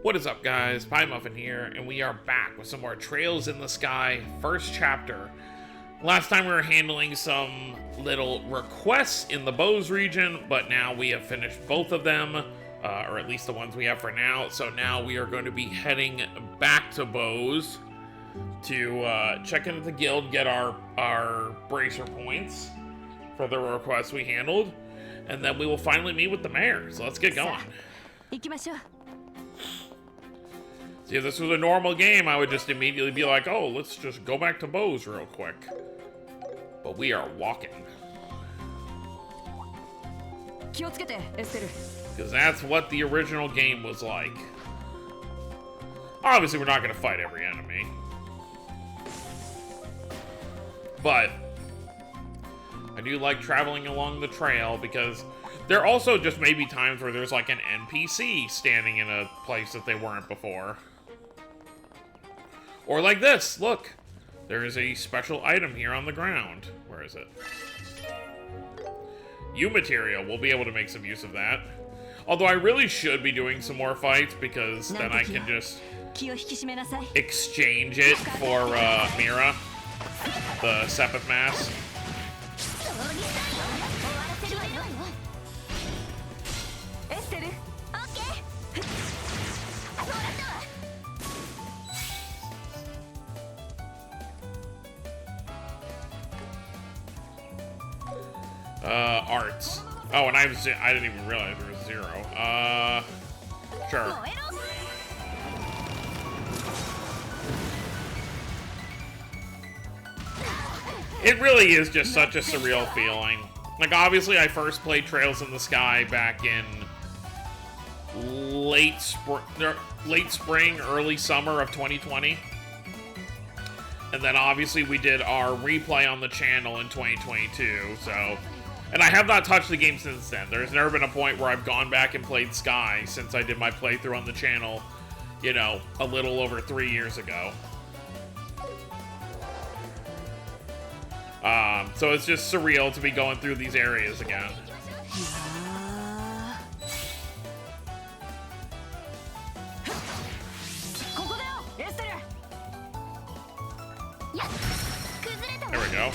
What is up, guys? Pie Muffin here, and we are back with some more Trails in the Sky first chapter. Last time we were handling some little requests in the Bose region, but now we have finished both of them, or at least the ones we have for now. So now we are going to be heading back to Bose to check into the guild, get our bracer points for the requests we handled, and then we will finally meet with the mayor. So let's get going. See, if this was a normal game, I would just immediately be like, oh, let's just go back to Bose real quick. But we are walking. Because that's what the original game was like. Obviously, we're not going to fight every enemy. But I do like traveling along the trail because there also just may be times where there's like an NPC standing in a place that they weren't before. Or like this, look, there is a special item here on the ground. Where is it? U material, we'll be able to make some use of that. Although I really should be doing some more fights because then I can just exchange it for Mira, the Sepith Mass. Arts. Oh, and I didn't even realize there was 0. Sure. It really is just such a surreal feeling. Like, obviously, I first played Trails in the Sky back in late spring, early summer of 2020. And then, obviously, we did our replay on the channel in 2022, so... And I have not touched the game since then. There's never been a point where I've gone back and played Sky since I did my playthrough on the channel, you know, a little over 3 years ago. So it's just surreal to be going through these areas again. There we go.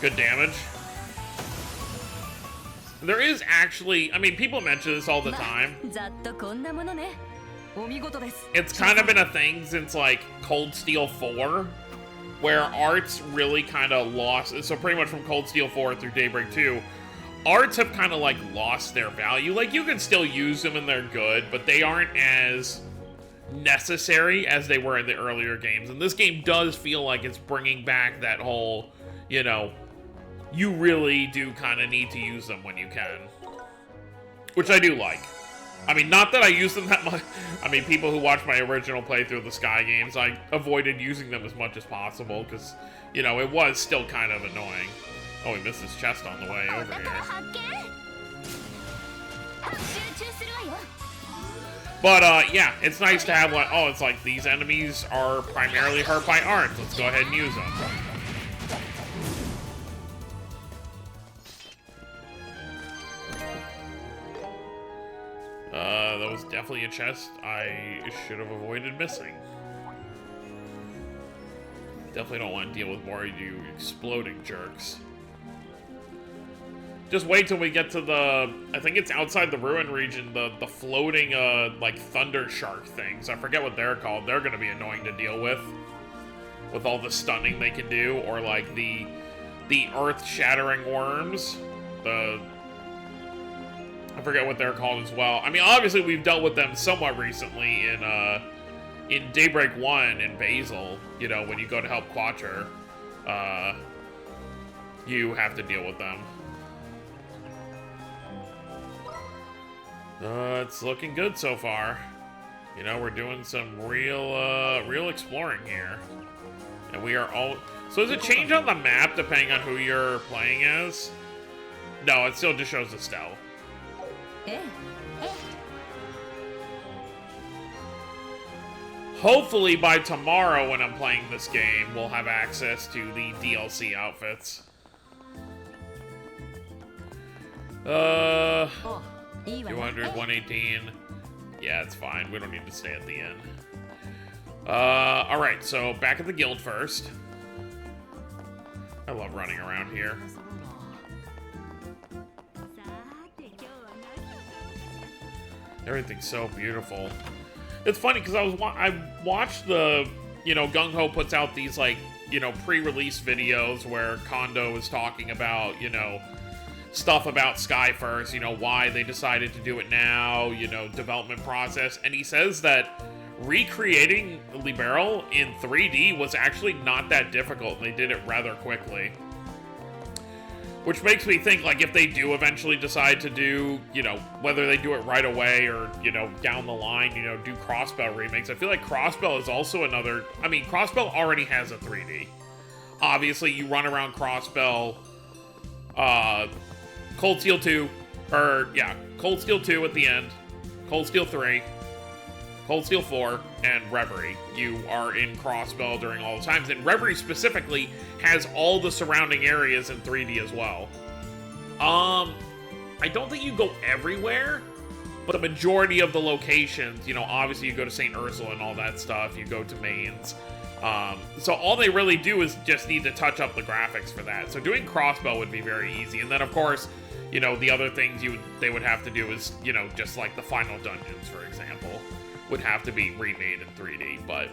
Good damage. There is actually, I mean, people mention this all the time. It's kind of been a thing since, like, Cold Steel 4, where arts really kind of lost. So pretty much from Cold Steel 4 through Daybreak 2, arts have kind of, like, lost their value. Like, you can still use them and they're good, but they aren't as necessary as they were in the earlier games. And this game does feel like it's bringing back that whole, you know, you really do kind of need to use them when you can. Which I do like. I mean, not that I use them that much. I mean, people who watch my original playthrough of the Sky games, I avoided using them as much as possible because, you know, it was still kind of annoying. Oh, we missed his chest on the way over here. But, yeah, it's nice to have, like, oh, it's like these enemies are primarily hurt by arts. Let's go ahead and use them. That was definitely a chest I should have avoided missing. Definitely don't want to deal with more of you exploding jerks. Just wait till we get to the, I think it's outside the ruin region, the floating, like, thunder shark things. I forget what they're called. They're gonna be annoying to deal with all the stunning they can do, or, like, the earth-shattering worms. I forget what they're called as well. I mean, obviously, we've dealt with them somewhat recently in Daybreak 1 in Basil. You know, when you go to help Quattro, you have to deal with them. It's looking good so far. You know, we're doing some real exploring here. And we are all... So does it change on the map depending on who you're playing as? No, it still just shows Estelle. Hopefully by tomorrow when I'm playing this game, we'll have access to the DLC outfits. 200, 118. Yeah, it's fine. We don't need to stay at the end. Alright, so back at the guild first. I love running around here. Everything's so beautiful. It's funny because I watched the, you know, Gung Ho puts out these, like, you know, pre-release videos where Kondo is talking about, you know, stuff about Skyfirst, you know, why they decided to do it now, you know, development process, and he says that recreating Liberl in 3D was actually not that difficult, and they did it rather quickly. Which makes me think, like, if they do eventually decide to do, you know, whether they do it right away or, you know, down the line, you know, do Crossbell remakes, I feel like Crossbell is also another... I mean, Crossbell already has a 3D. Obviously, you run around Crossbell, Cold Steel 2, or, yeah, Cold Steel 2 at the end, Cold Steel 3, Cold Steel 4, and Reverie. You are in Crossbell during all the times, and Reverie specifically has all the surrounding areas in 3D as well. I don't think you go everywhere, but the majority of the locations, you know, obviously you go to St. Ursula and all that stuff, you go to Mainz. So all they really do is just need to touch up the graphics for that. So doing Crossbell would be very easy, and then of course, you know, the other things they would have to do is, you know, just like the final dungeons, for example, would have to be remade in 3D, but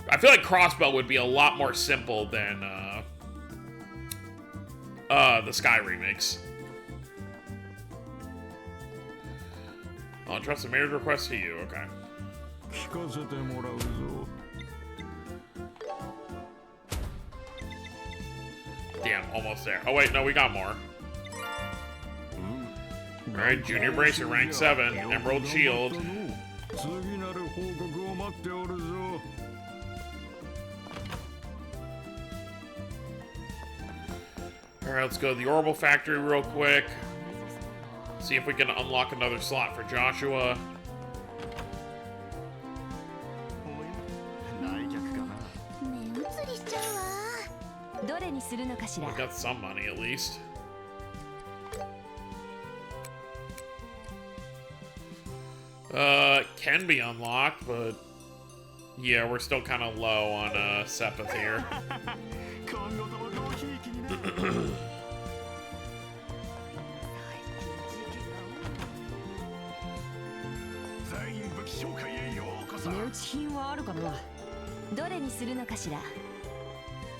I feel like Crossbell would be a lot more simple than the Sky remakes. I'll entrust a marriage request to you, okay. Damn, almost there. Oh wait, no, we got more. Alright, Junior Bracer, rank 7, Emerald Shield. Alright, let's go to the Orbital Factory real quick. See if we can unlock another slot for Joshua. We got some money at least. Can be unlocked, but yeah, we're still kind of low on Sepith here.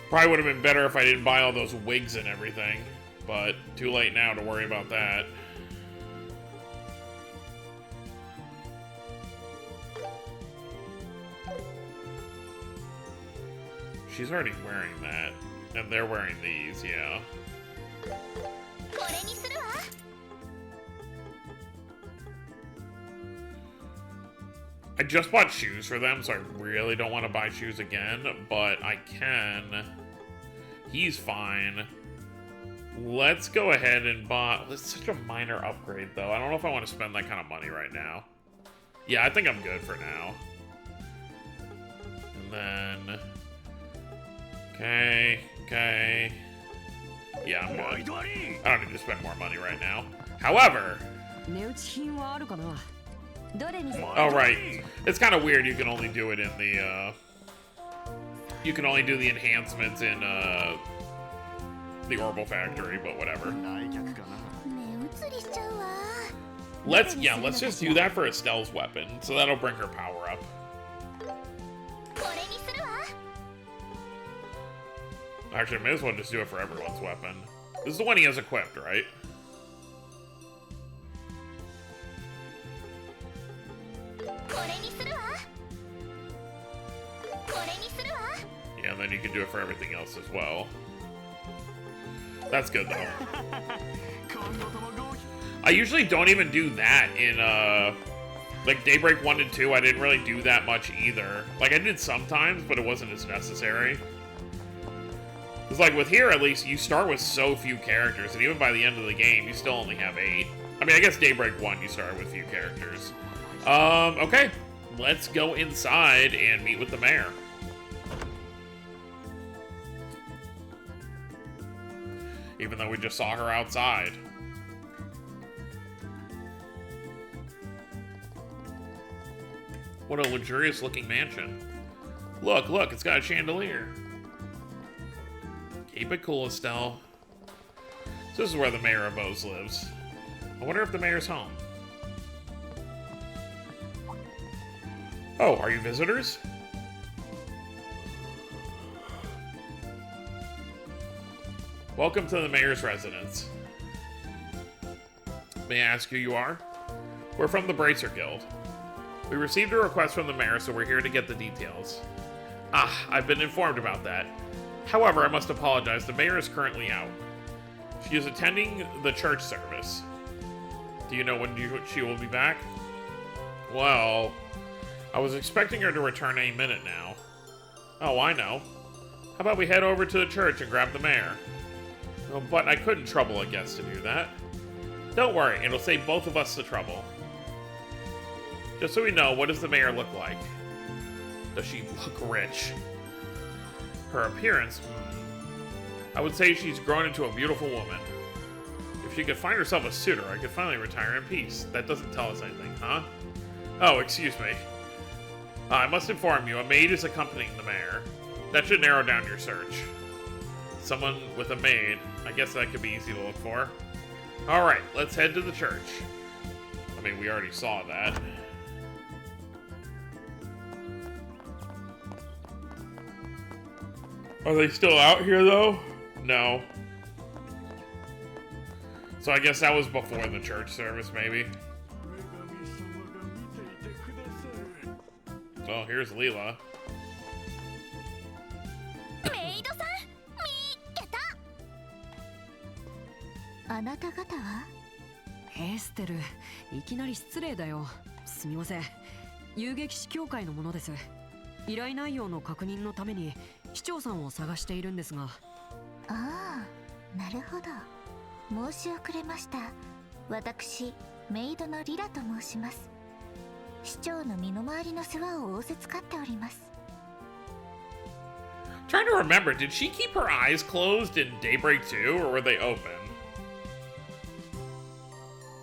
Probably would have been better if I didn't buy all those wigs and everything, but too late now to worry about that. She's already wearing that, and they're wearing these, yeah. I just bought shoes for them, so I really don't want to buy shoes again, but I can. He's fine. Let's go ahead and buy... It's such a minor upgrade, though. I don't know if I want to spend that kind of money right now. Yeah, I think I'm good for now. And then... Okay. Yeah, I'm good. I don't need to spend more money right now. However... Oh, right. It's kind of weird you can only do it in the, You can only do the enhancements in, the Orbital Factory, but whatever. Let's just do that for Estelle's weapon, so that'll bring her power up. Actually, I may as well just do it for everyone's weapon. This is the one he has equipped, right? Yeah, and then you can do it for everything else as well. That's good, though. I usually don't even do that in, like, Daybreak 1 and 2, I didn't really do that much either. Like, I did sometimes, but it wasn't as necessary. It's like, with here, at least, you start with so few characters, and even by the end of the game, you still only have 8. I mean, I guess Daybreak 1, you started with few characters. Okay. let's go inside and meet with the mayor. Even though we just saw her outside. What a luxurious looking mansion. Look, look, it's got a chandelier. Keep it cool, Estelle. So this is where the mayor of Bose lives. I wonder if the mayor's home. Oh, are you visitors? Welcome to the mayor's residence. May I ask who you are? We're from the Bracer Guild. We received a request from the mayor, so we're here to get the details. Ah, I've been informed about that. However, I must apologize, the mayor is currently out. She is attending the church service. Do you know when she will be back? Well, I was expecting her to return any minute now. Oh, I know. How about we head over to the church and grab the mayor? Oh, but I couldn't trouble a guest to do that. Don't worry, it'll save both of us the trouble. Just so we know, what does the mayor look like? Does she look rich? Her appearance? I would say she's grown into a beautiful woman. If she could find herself a suitor, I could finally retire in peace. That doesn't tell us anything, huh? Oh, excuse me. I must inform you, a maid is accompanying the mayor. That should narrow down your search. Someone with a maid. I guess that could be easy to look for. Alright, let's head to the church. I mean, we already saw that. Are they still out here, though? No. So I guess that was before the church service, maybe. Oh, here's Leela.エステル、いきなり失礼だよ。すみません。遊撃士協会のものです。依頼内容の確認のために市長さんを探しているんですが。ああ、なるほど。申し遅れました。私、メイドのリラと申します。市長の身の回りの世話を仰せつかっております。Trying to remember, did she keep her eyes closed in Daybreak 2, or were they open?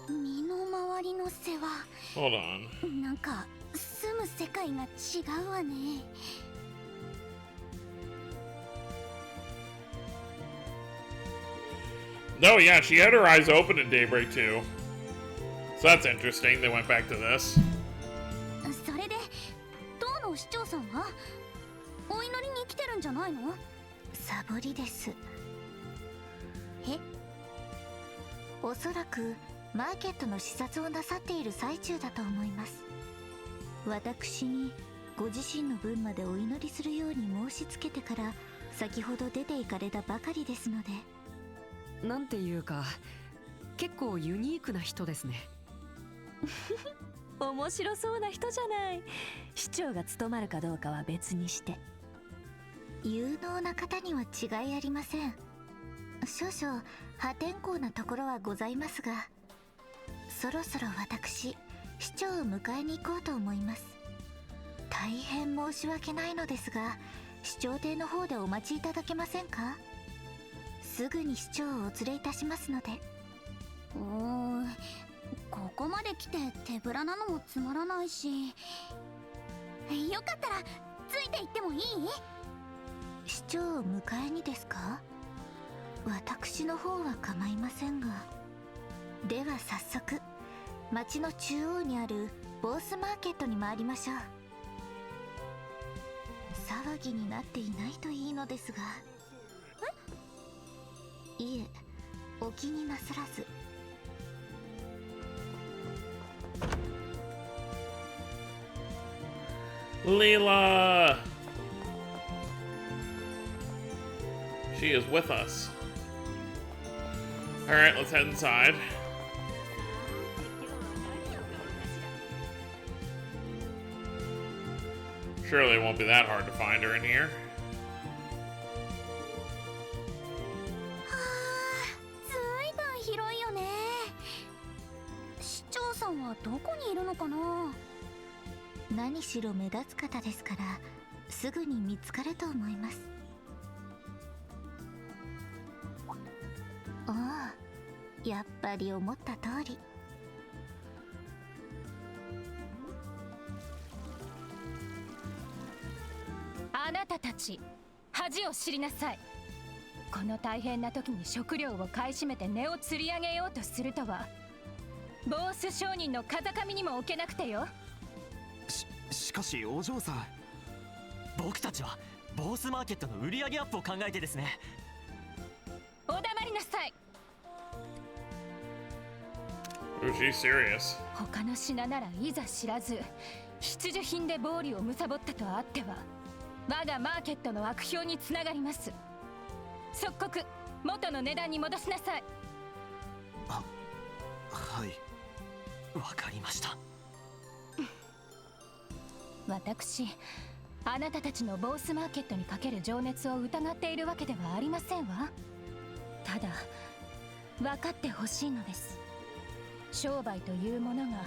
身の回りの世話。Hold on. なんか、住む世界が違うわね。No, yeah, she had her eyes open in Daybreak 2. So that's interesting, they went back to this. それで、当の市長さんはお祈りに来てるんじゃないの？サボりです。え？おそらくマーケットの視察をなさっている最中だと思います。私にご自身の分までお祈りするように申し付けてから先ほど出て行かれたばかりですので。なんていうか、結構ユニークな人ですね。面白そうな人じゃない。市長が務まるかどうかは別にして。有能な方には違いありません。少々破天荒なところはございますが、そろそろ私、市長を迎えに行こうと思います。大変申し訳ないのですが、市長邸の方でお待ちいただけませんか？すぐに市長をお連れいたしますので。ここまで来て手ぶらなのもつまらないし。よかったらついて行ってもいい？市長を迎えにですか？私の方は構いませんが。では早速、町の中央にあるボースマーケットに参りましょう。騒ぎになっていないといいのですが。いえ、お気になさらず。Leela! She is with us. Alright, let's head inside. Surely it won't be that hard to find her in here. ずいぶん広いよね。市長さんはどこにいるのかな？何しろ目立つ方ですからすぐに見つかると思います。ああ、やっぱり思った通り。あなたたち恥を知りなさい。この大変な時に食料を買い占めて値を吊り上げようとするとはボース商人の風上にも置けなくてよ。しかしお嬢さん、僕たちはボースマーケットの売り上げアップを考えてですね。お黙りなさい。 Oh, she's serious. 他の品ならいざ知らず必需品で暴利を貪ったとあっては我がマーケットの悪評につながります。即刻元の値段に戻しなさい。はい、わかりました。私、あなたたちのボースマーケットにかける情熱を疑っているわけではありませんわ。ただ分かってほしいのです。商売というものが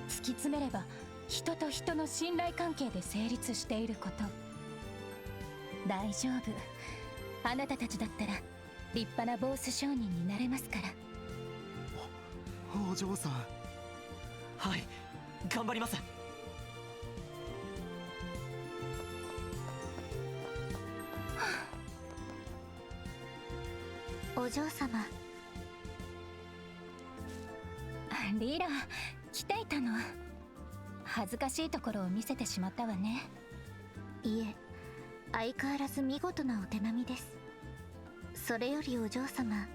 突き詰めれば人と人の信頼関係で成立していること。大丈夫、あなたたちだったら立派なボース商人になれますから。お嬢さん、はい、頑張ります。お嬢様。リラ、来ていたの。恥ずかしいところを見せてしまったわね。いえ、相変わらず見事なお手並みです。それよりお嬢様、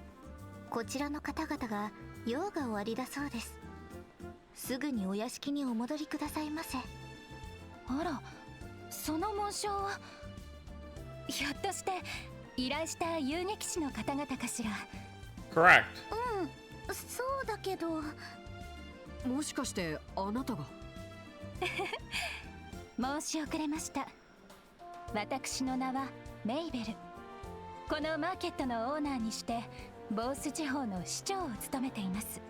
こちらの方々が用が終わりだそうです。すぐにお屋敷にお戻りくださいませ。あら、その紋章はひょっとして依頼した遊撃士の方々かしら。 Correct. うん、そうだけど。もしかしてあなたが？申し遅れました。私の名はメイベル。このマーケットのオーナーにしてボース地方の市長を務めています。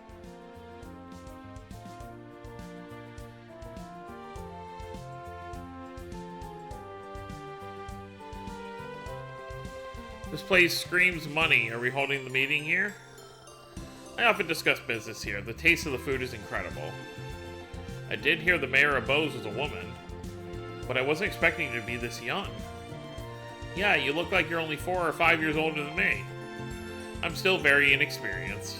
This place screams money. Are we holding the meeting here? I often discuss business here. The taste of the food is incredible. I did hear the mayor of Bose was a woman, but I wasn't expecting you to be this young. Yeah, you look like you're only 4 or 5 years older than me. I'm still very inexperienced.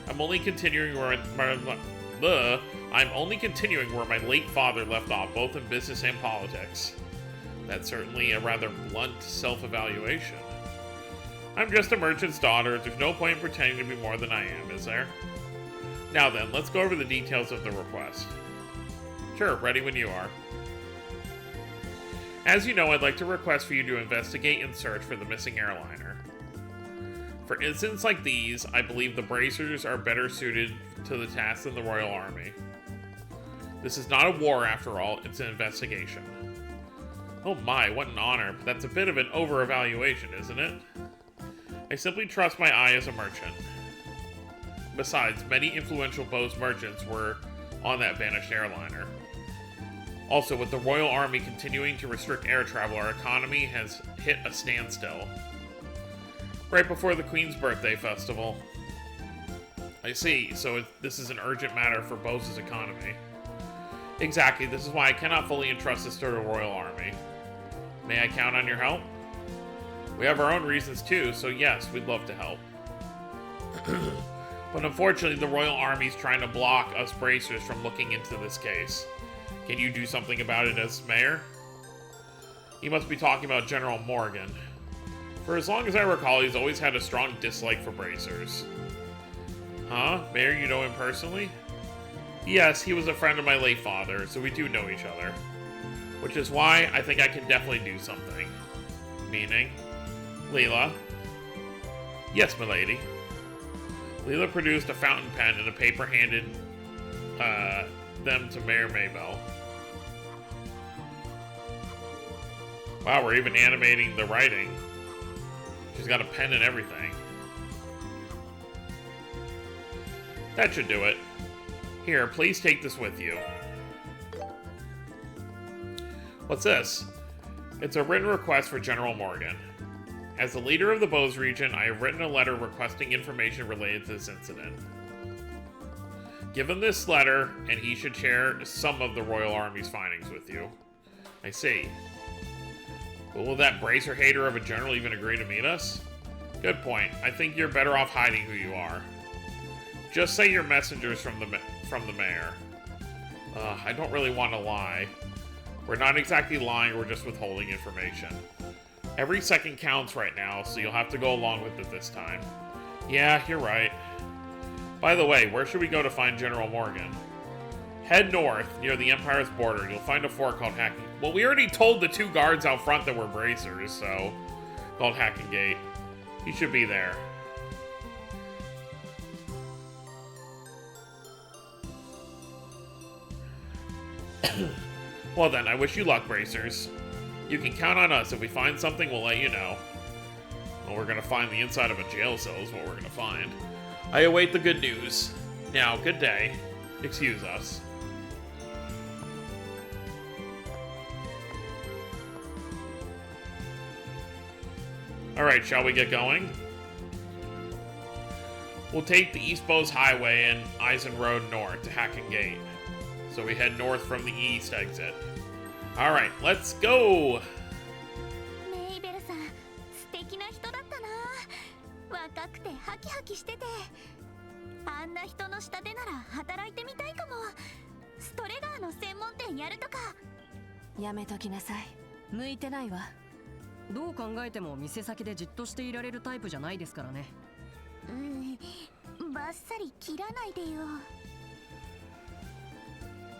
I'm only continuing where my late father left off, both in business and politics. That's certainly a rather blunt self-evaluation. I'm just a merchant's daughter. There's no point in pretending to be more than I am, is there? Now then, let's go over the details of the request. Sure, ready when you are. As you know, I'd like to request for you to investigate and search for the missing airliner. For incidents like these, I believe the bracers are better suited to the task than the Royal Army. This is not a war, after all, it's an investigation. Oh my, what an honor, but that's a bit of an over-evaluation, isn't it? I simply trust my eye as a merchant. Besides, many influential Bose merchants were on that vanished airliner. Also, with the Royal Army continuing to restrict air travel, our economy has hit a standstill. Right before the Queen's birthday festival. I see, so this is an urgent matter for Bose's economy. Exactly, this is why I cannot fully entrust this to the Royal Army. May I count on your help? We have our own reasons too, so yes, we'd love to help. But unfortunately, the Royal Army's trying to block us bracers from looking into this case. Can you do something about it as mayor? You must be talking about General Morgan. For as long as I recall, he's always had a strong dislike for bracers. Huh? Mayor, you know him personally? Yes, he was a friend of my late father, so we do know each other. Which is why I think I can definitely do something. Meaning? Leela? Yes, milady. Leela produced a fountain pen and a paper handed them to Mayor Maybelle. Wow, we're even animating the writing. She's got a pen and everything. That should do it. Here, please take this with you. What's this? It's a written request for General Morgan. As the leader of the Bose region, I have written a letter requesting information related to this incident. Give him this letter, and he should share some of the Royal Army's findings with you. I see. But will that bracer hater of a general even agree to meet us? Good point. I think you're better off hiding who you are. Just say you're messengers from the mayor. I don't really want to lie. We're not exactly lying, we're just withholding information. Every second counts right now, so you'll have to go along with it this time. Yeah, you're right. By the way, where should we go to find General Morgan? Head north, near the Empire's border, and you'll find a fort called Hacking... Well, we already told the two guards out front that we're bracers, so... Called Hacking Gate. He should be there. Well then, I wish you luck, bracers. You can count on us. If we find something, we'll let you know. Well, we're gonna find the inside of a jail cell is what we're gonna find. I await the good news. Now, good day. Excuse us. Alright, shall we get going? We'll take the East Bose Highway and Eisen Road north to Hacking Gate. So we head north from the east exit. Alright, let's go! Maybelle さん、素敵な人だったな。若くてハキハキしてて。あんな人の下でなら働いてみたいかも。ストレガーの専門店やるとか。やめときなさい。向いてないわ。どう考えても店先でじっとしていられるタイプじゃないですからね。バッサリ切らないでよ。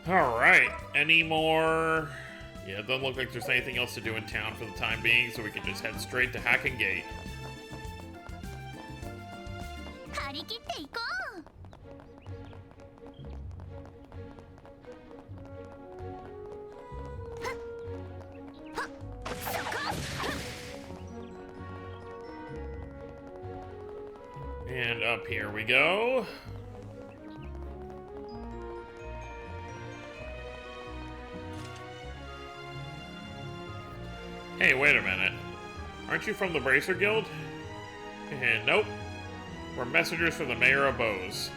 Alright, any more... Yeah, it doesn't look like there's anything else to do in town for the time being, so we can just head straight to Hacking Gate. 張り切っていこう。 And up here we go. Hey, wait a minute. Aren't you from the Bracer Guild? Nope. We're messengers from the Mayor of Bose.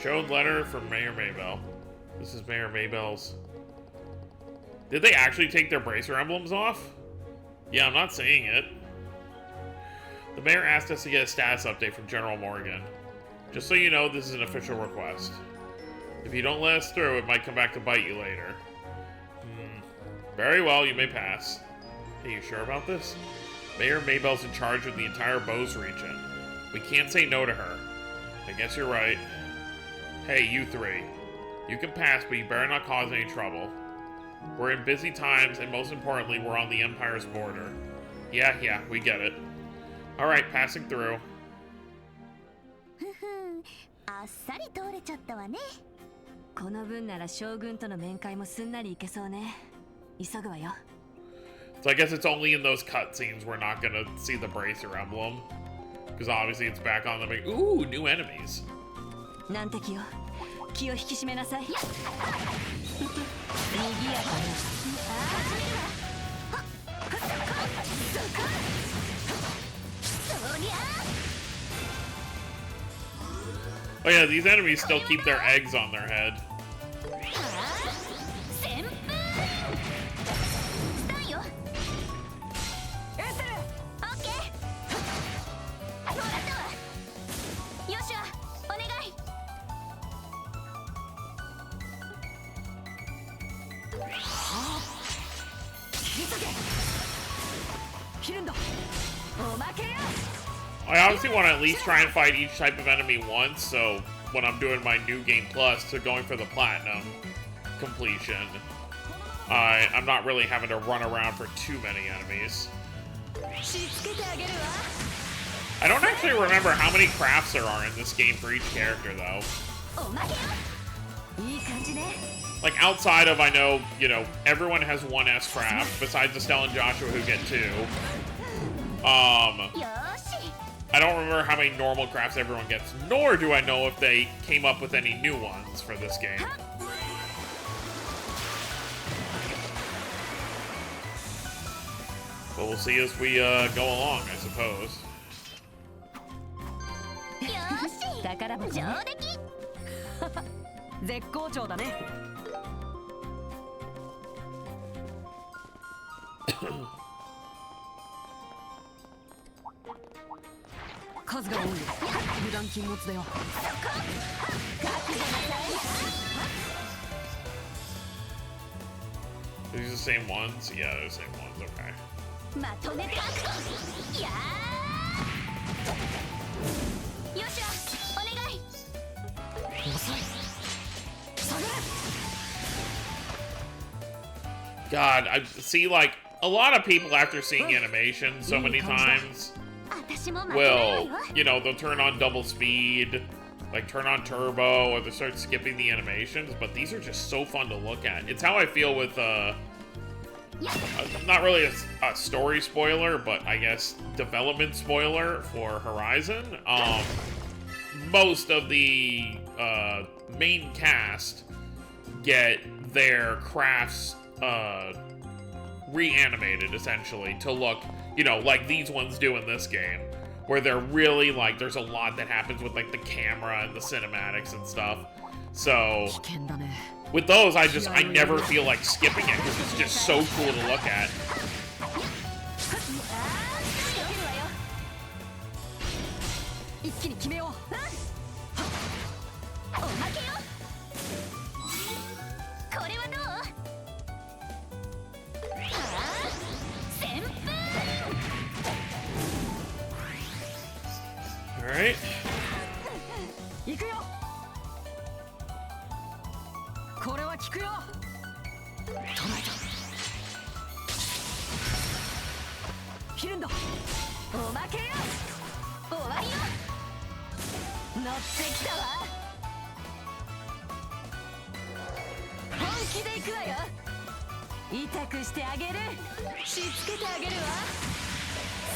Showed letter from Mayor Maybelle. This is Mayor Maybelle's. Did they actually take their Bracer emblems off? Yeah, I'm not seeing it. The mayor asked us to get a status update from General Morgan. Just so you know, this is an official request. If you don't let us through, it might come back to bite you later. Very well, you may pass. Are you sure about this? Mayor Maybelle's in charge of the entire Bose region. We can't say no to her. I guess you're right. Hey, you three. You can pass, but you better not cause any trouble. We're in busy times, and most importantly, we're on the Empire's border. Yeah, we get it. Alright, passing through. あっさり通れちゃったわね。この分なら将軍との面会もすんなりいけそうね。急ぐわよ。 So I guess it's only in those cutscenes we're not gonna see the Bracer emblem. Because obviously it's back on the big... Ooh, new enemies. 難敵よ。気を引き締めなさい。賑やかOh yeah, these enemies still keep their eggs on their head. I obviously want to at least try and fight each type of enemy once, so when I'm doing my New Game Plus, so going for the Platinum completion, I'm not really having to run around for too many enemies. I don't actually remember how many crafts there are in this game for each character, though. Like, outside of, I know, you know, everyone has one S craft, besides Estelle and Joshua who get 2. I don't remember how many normal crafts everyone gets, nor do I know if they came up with any new ones for this game. But we'll see as we go along, I suppose. よーし宝物ね上出来絶好調だね。数が多い。油断禁物だよ。 Are these the same ones? Yeah, they're the same ones. Okay. まとめてやーよっしゃお願い God, I see like a lot of people after seeing animation so many times 私も負けない will, わよ you know, they'll turn on double speed, like turn on turbo, or they start skipping the animations, but these are just so fun to look at. It's how I feel with, not really a story spoiler, but I guess development spoiler for Horizon. Most of the, main cast get their crafts, reanimated, essentially, to look, you know, like these ones do in this game, where they're really, like, there's a lot that happens with, like, the camera and the cinematics and stuff. So, 危険だね。 with those, I never feel like skipping it, because it's just so cool to look at. 一気に決めよう。おまけよこれはどう旋風 Alright. 行くよ。これは効くよ。捉えた。ヒルンド。おまけよ。終わりよ乗ってきたわ。本気で行くわよ。痛くしてあげる。しつけてあげるわ。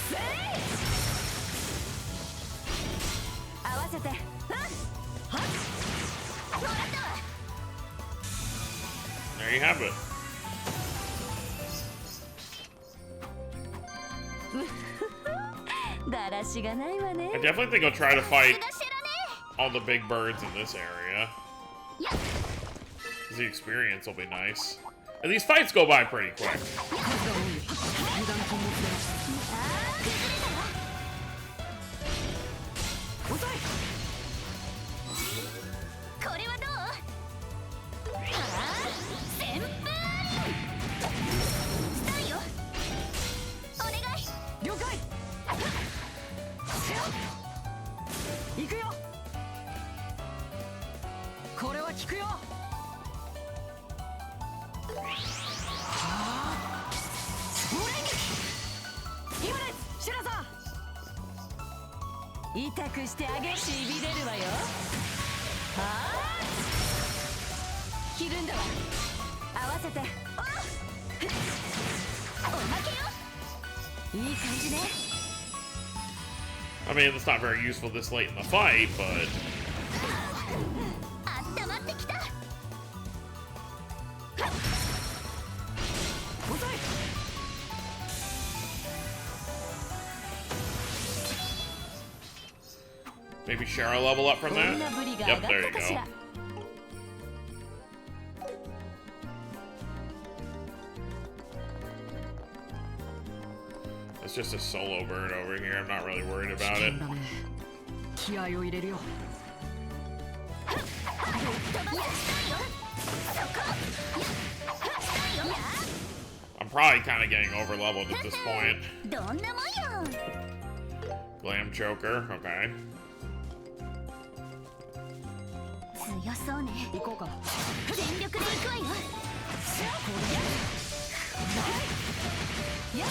せい。合わせて。はっ。はっ。もらったわ There you have it. だらしがないわね。 I definitely think I'll try to fight すがしらね all the big birds in this area. や 'Cause the experience will be nice. And these fights go by pretty quick. 数が多い。油断禁物だよ。崩れたわ遅い。これはどう旋風スタイよお願い了解。行くよ。これは効くよ。今です、シュラさん。痛くしてあげしびれるわよ。はあ。ひるんだわ。合わせて。おまけよいい感じね。 I mean, it's not very useful this late in the fight, but あったまってきた 遅い。 maybe share a level up from こんな that? ブリが Yep, 上が there っ you たかしら go. It's just a solo bird over here. I'm not really worried 危 about 険 it. だね。気合を入れるよ。飛ばすスタイよそこスタイよ I'm probably kind of getting over leveled at this point. どんなもんよ Glam choker, okay. 強そうね行こうか。全力で行くわよやっ。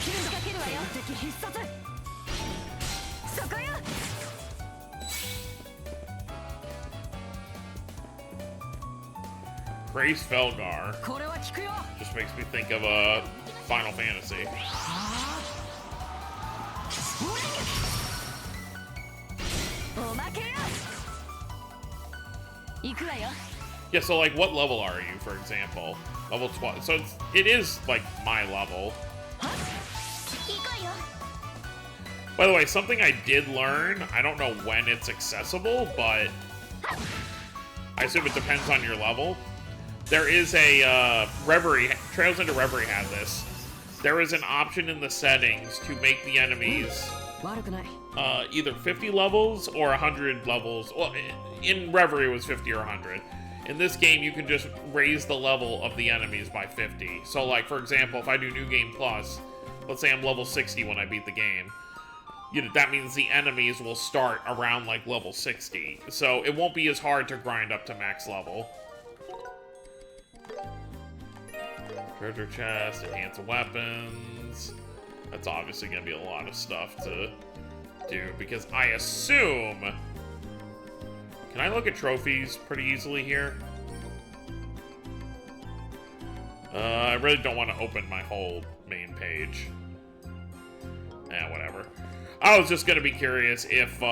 切りかけるわよ。敵必殺。そこよ。 Grace Felgar これは効くよ。 just makes me think of Final Fantasy. おまけよ。行くわよ。Yeah, so like what level are you, for example? Level 12. So it is like my level. By the way, something I did learn, I don't know when it's accessible, but I assume it depends on your level. There is a, Reverie, Trails into Reverie had this. There is an option in the settings to make the enemies either 50 levels or 100 levels. Well, in Reverie it was 50 or 100. In this game, you can just raise the level of the enemies by 50. So, like, for example, if I do New Game Plus, let's say I'm level 60 when I beat the game. That means the enemies will start around, like, level 60. So it won't be as hard to grind up to max level. Treasure chest, enhance weapons. That's obviously going to be a lot of stuff to do, because I assume... Can I look at trophies pretty easily here? I really don't want to open my whole main page. Whatever. I was just gonna be curious if,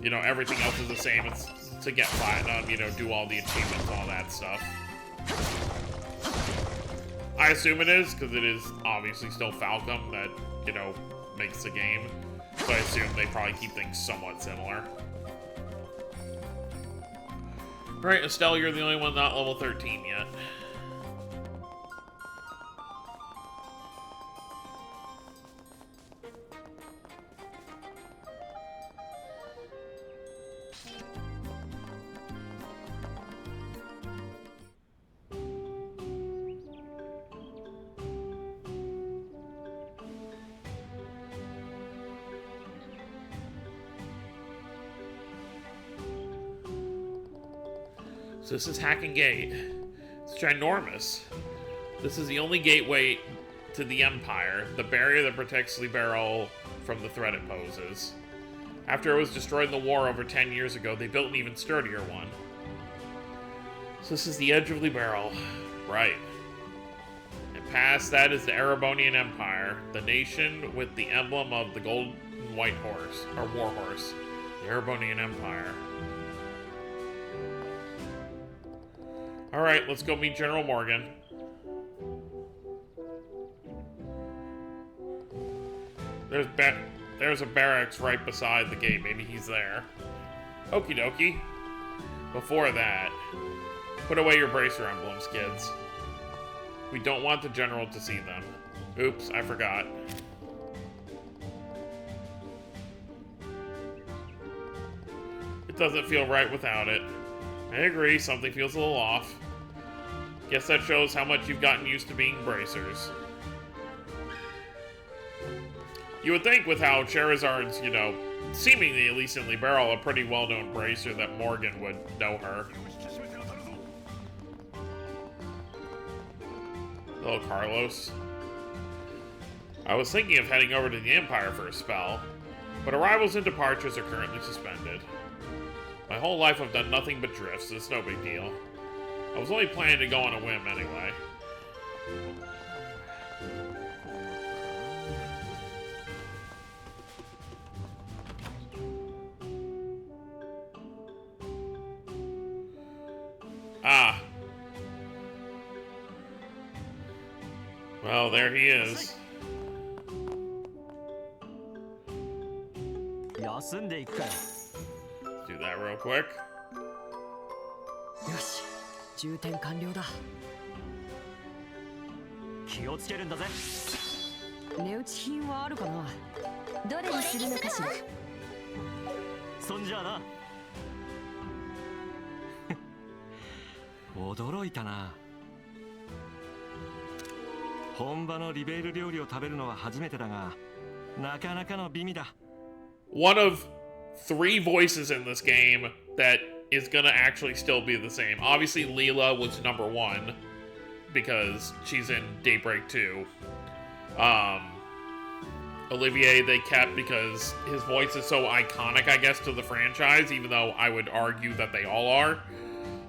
you know, everything else is the same. It's to get platinum, you know, do all the achievements, all that stuff. I assume it is, because it is obviously still Falcom that, you know, makes the game. So I assume they probably keep things somewhat similar. Right, Estelle, you're the only one not level 13 yet. So this is Hacking Gate. It's ginormous. This is the only gateway to the Empire, the barrier that protects Liberal from the threat it poses. After it was destroyed in the war over 10 years ago, they built an even sturdier one. So this is the edge of Liberal. Right. And past that is the Erebonian Empire, the nation with the emblem of the golden white horse, or war horse. The Erebonian Empire. Alright, let's go meet General Morgan. There's a barracks right beside the gate. Maybe he's there. Okie dokie. Before that, put away your bracer emblems, kids. We don't want the General to see them. Oops, I forgot. It doesn't feel right without it. I agree, something feels a little off. Guess that shows how much you've gotten used to being bracers. You would think with how Charizard's, you know, seemingly, at least in Liberal, a pretty well-known bracer, that Morgan would know her. Hello, Carlos. I was thinking of heading over to the Empire for a spell, but arrivals and departures are currently suspended. My whole life I've done nothing but drifts, so it's no big deal. I was only planning to go on a whim anyway. Ah. Well, there he is. Do that real quick. よし、充填完了だ。気をつけるんだぜ。値打ち品はあるかな。どれにするのかしら。そんじゃあな。驚いたな。本場のリベール料理を食べるのは初めてだが、なかなかの美味だ。One of 3 voices in this game that is gonna actually still be the same. Obviously, Leela was number 1 because she's in Daybreak 2. Olivier they kept because his voice is so iconic, I guess, to the franchise, even though I would argue that they all are.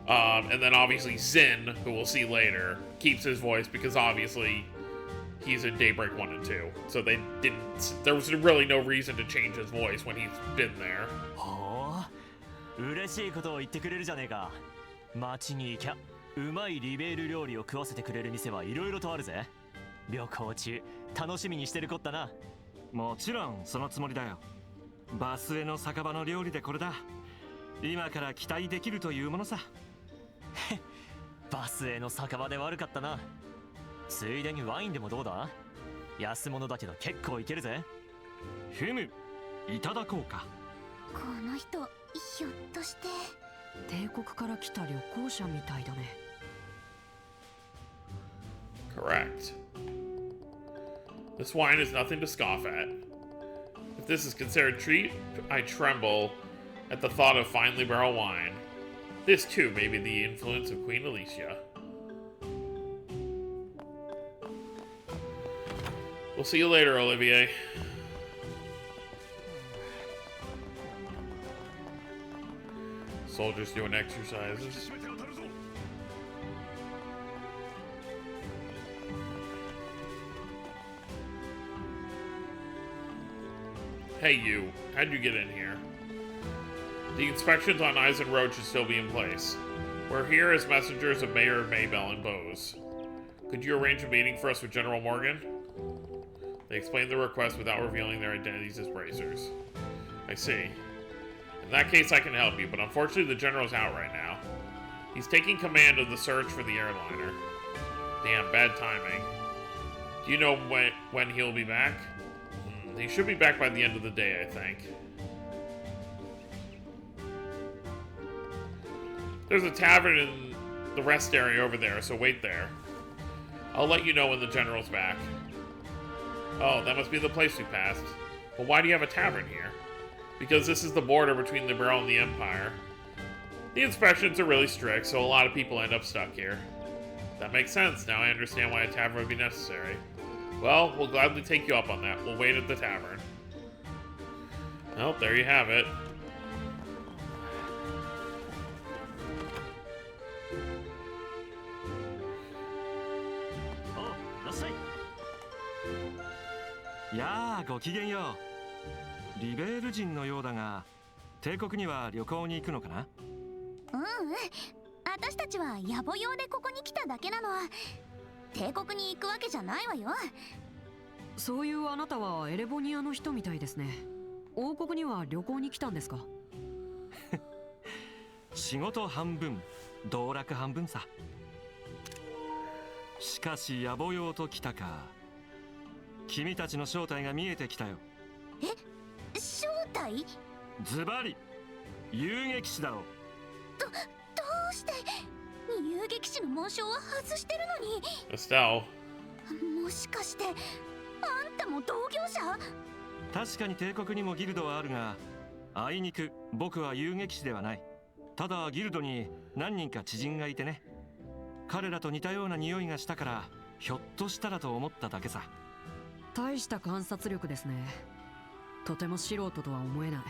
And then obviously Zin, who we'll see later, keeps his voice because obviously he's in Daybreak 1 and 2. So they didn't, there was really no reason to change his voice when he's been there. ほう、嬉しいことを言ってくれるじゃねえか。町に行きゃうまいリベール料理を食わせてくれる店はいろいろとあるぜ。旅行中楽しみにしてるこったな。もちろんそのつもりだよ。バスへの酒場の料理でこれだ。今から期待できるというものさ。バスへの酒場で悪かったな。ついでにワインでもどうだ？安物だけど結構いけるぜ。ふむ、いただこうか。この人ひょっとして。帝国から来た旅行者みたいだね。Correct. This wine is nothing to scoff at. If this is considered treat, I tremble at the thought of finely barrel wine. This too may be the influence of Queen Alicia. We'll see you later, Olivier. Soldiers doing exercises. Hey you, how'd you get in here? The inspections on Eisen Road should still be in place. We're here as messengers of Mayor Maybelle and Bose. Could you arrange a meeting for us with General Morgan? They explained the request without revealing their identities as bracers. I see. In that case, I can help you, but unfortunately the General's out right now. He's taking command of the search for the airliner. Damn, bad timing. Do you know when he'll be back? He should be back by the end of the day, I think. There's a tavern in the rest area over there, so wait there. I'll let you know when the General's back. Oh, that must be the place we passed. But why do you have a tavern here? Because this is the border between Liberal and the Empire. The inspections are really strict, so a lot of people end up stuck here. That makes sense. Now I understand why a tavern would be necessary. Well, we'll gladly take you up on that. We'll wait at the tavern. Well, there you have it. Oh, らっしゃい。やあ、ごきげんよう。リベール人のようだが、帝国には旅行に行くのかな？私たちは野暮用でここに来ただけなの。帝国に行くわけじゃないわよ。そういうあなたはエレボニアの人みたいですね。王国には旅行に来たんですか？仕事半分、道楽半分さ。しかし野暮用と来たか。君たちの正体が見えてきたよ。え、正体？ズバリ遊撃士だろ。どうして遊撃士の紋章は外してるのに。Estelle。もしかしてあんたも同業者？確かに帝国にもギルドはあるが、あいにく僕は遊撃士ではない。ただギルドに何人か知人がいてね。彼らと似たような匂いがしたから、ひょっとしたらと思っただけさ。大した観察力ですね。とても素人とは思えない。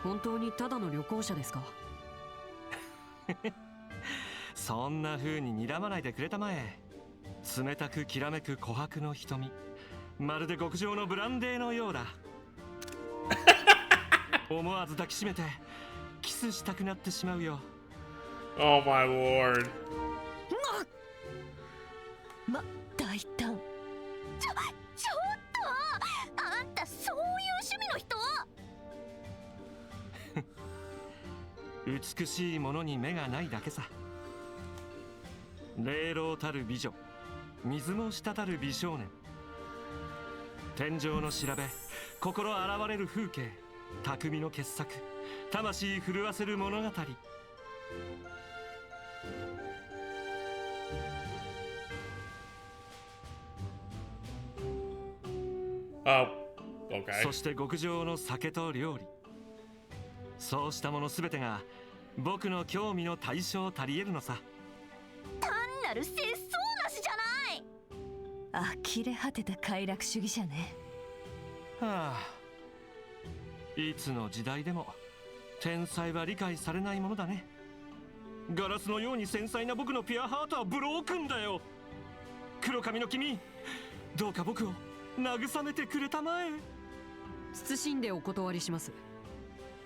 本当にただの旅行者ですか？そんな風に睨まないでくれたまえ。冷たくきらめく琥珀の瞳、まるで極上のブランデーのようだ。思わず抱きしめてキスしたくなってしまうよ。Oh my lord。大胆。ちょっとあんたそういう趣味の人？美しいものに目がないだけさ。霊老たる美女、水も滴る美少年。天井の調べ、心洗われる風景、匠の傑作、魂震わせる物語。Okay。そして極上の酒と料理。そうしたものすべてが僕の興味の対象たり得るのさ。単なる節操なしじゃない。呆れ果てた快楽主義者ね。はあ、いつの時代でも天才は理解されないものだね。ガラスのように繊細な僕のピュアハートはブロークンだよ。黒髪の君、どうか僕を慰めてくれたまえ。謹んでお断りします。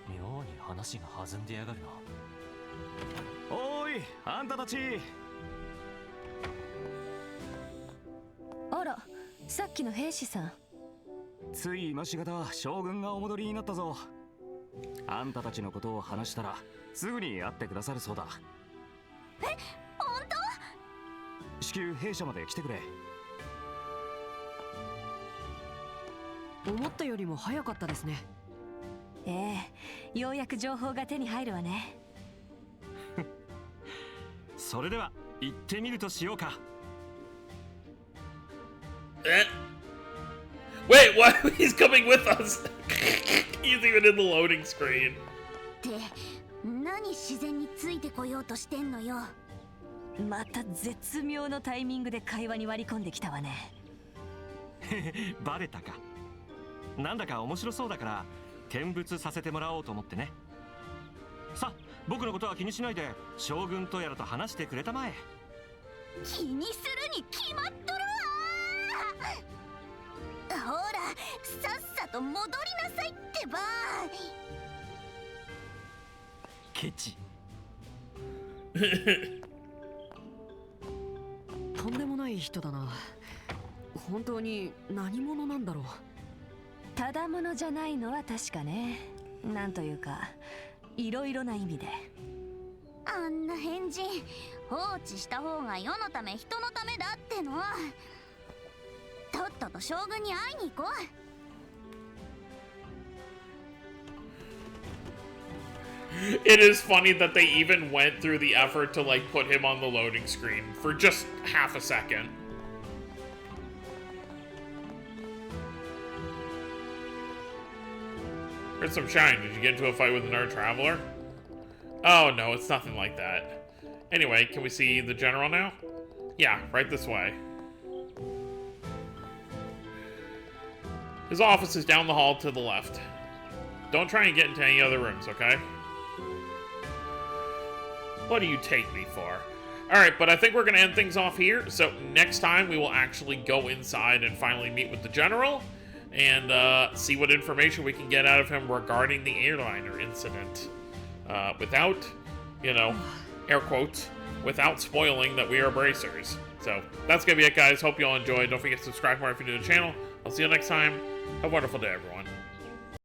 妙に話が弾んでやがるな。おーい、あんたたち。あら、さっきの兵士さん。つい今しがた将軍がお戻りになったぞ。あんたたちのことを話したらすぐに会ってくださるそうだ。本至急弊社まで来てくれ。思ったよりも早かったですね。ええ、ようやく情報が手に入るわね。それでは行ってみるとしようか。Wait, what? He's coming with us. He's even in the loading screen. って何自然についてこようとしてんのよ。また絶妙のタイミングで会話に割り込んできたわね。バレたか。なんだか面白そうだから見物させてもらおうと思ってね。さあ、僕のことは気にしないで将軍とやらと話してくれたまえ。気にするに決まっとるわ。ほら、さっさと戻りなさいってば。ケチ。とんでもない人だな。本当に何者なんだろう。ただものじゃないのは確かね。なんというかいろいろな意味で。あんな変人放置した方が世のため人のためだっての。とっとと将軍に会いに行こう。It is funny that they even went through the effort to like put him on the loading screen for just half a second. Heard some shine. Did you get into a fight with another traveler? Oh no, it's nothing like that. Anyway, can we see the general now? Yeah, right this way. His office is down the hall to the left. Don't try and get into any other rooms, okay? What do you take me for? Alright, but I think we're going to end things off here. So next time we will actually go inside and finally meet with the general and see what information we can get out of him regarding the airliner incident. Without, you know, air quotes, without spoiling that we are bracers. So that's going to be it, guys. Hope you all enjoyed. Don't forget to subscribe more if you're new to the channel. I'll see you next time. Have a wonderful day, everyone.